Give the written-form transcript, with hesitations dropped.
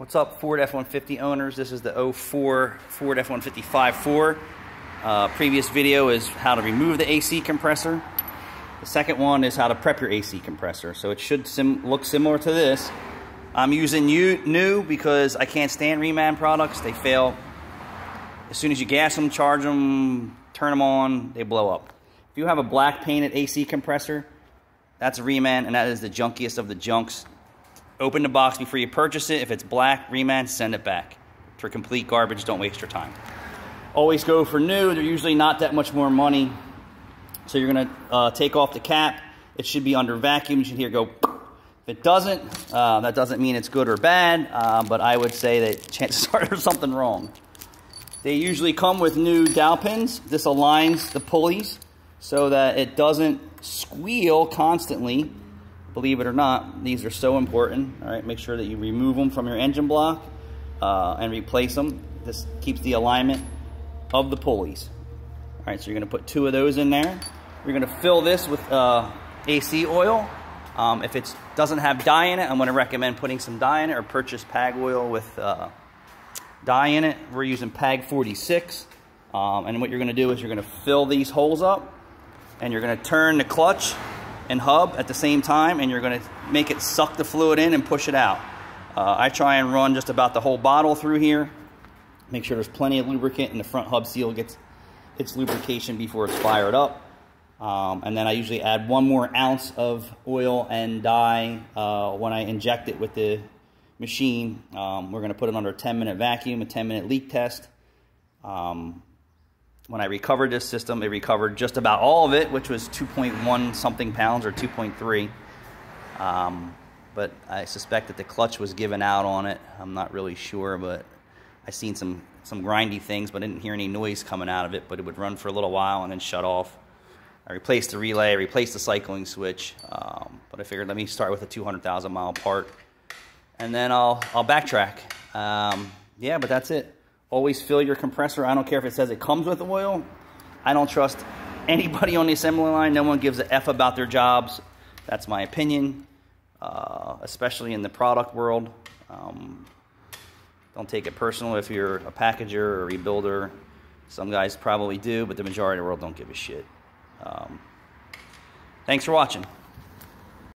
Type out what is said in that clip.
What's up, Ford F-150 owners? This is the 04 Ford F-150 5.4. Previous video is how to remove the AC compressor. The second one is how to prep your AC compressor. So it should look similar to this. I'm using new because I can't stand reman products. They fail. As soon as you gas them, charge them, turn them on, they blow up. If you have a black painted AC compressor, that's a reman, and that is the junkiest of the junks. Open the box before you purchase it. If it's black reman, send it back. For complete garbage, don't waste your time. Always go for new. They're usually not that much more money. So you're gonna take off the cap. It should be under vacuum. You should hear go. If it doesn't, that doesn't mean it's good or bad, but I would say that chances are there's something wrong. They usually come with new dowel pins. This aligns the pulleys so that it doesn't squeal constantly. Believe it or not, these are so important. All right, make sure that you remove them from your engine block and replace them. This keeps the alignment of the pulleys. All right, so you're gonna put 2 of those in there. You're gonna fill this with AC oil. If it doesn't have dye in it, I'm gonna recommend putting some dye in it or purchase PAG oil with dye in it. We're using PAG 46. And what you're gonna do is you're gonna fill these holes up and you're gonna turn the clutch and hub at the same time, and you're going to make it suck the fluid in and push it out. I try and run just about the whole bottle through here. Make sure there's plenty of lubricant and the front hub seal gets its lubrication before it's fired up. And then I usually add 1 more ounce of oil and dye when I inject it with the machine. We're going to put it under a 10-minute vacuum, a 10-minute leak test. When I recovered this system, it recovered just about all of it, which was 2.1 something pounds or 2.3. But I suspect that the clutch was given out on it. I'm not really sure, but I seen some grindy things, but I didn't hear any noise coming out of it. But it would run for a little while and then shut off. I replaced the relay, replaced the cycling switch, but I figured let me start with a 200,000 mile part, and then I'll backtrack. Yeah, but that's it. Always fill your compressor. I don't care if it says it comes with oil. I don't trust anybody on the assembly line. No one gives a F about their jobs. That's my opinion, especially in the product world. Don't take it personal if you're a packager or a rebuilder. Some guys probably do, but the majority of the world don't give a shit. Thanks for watching.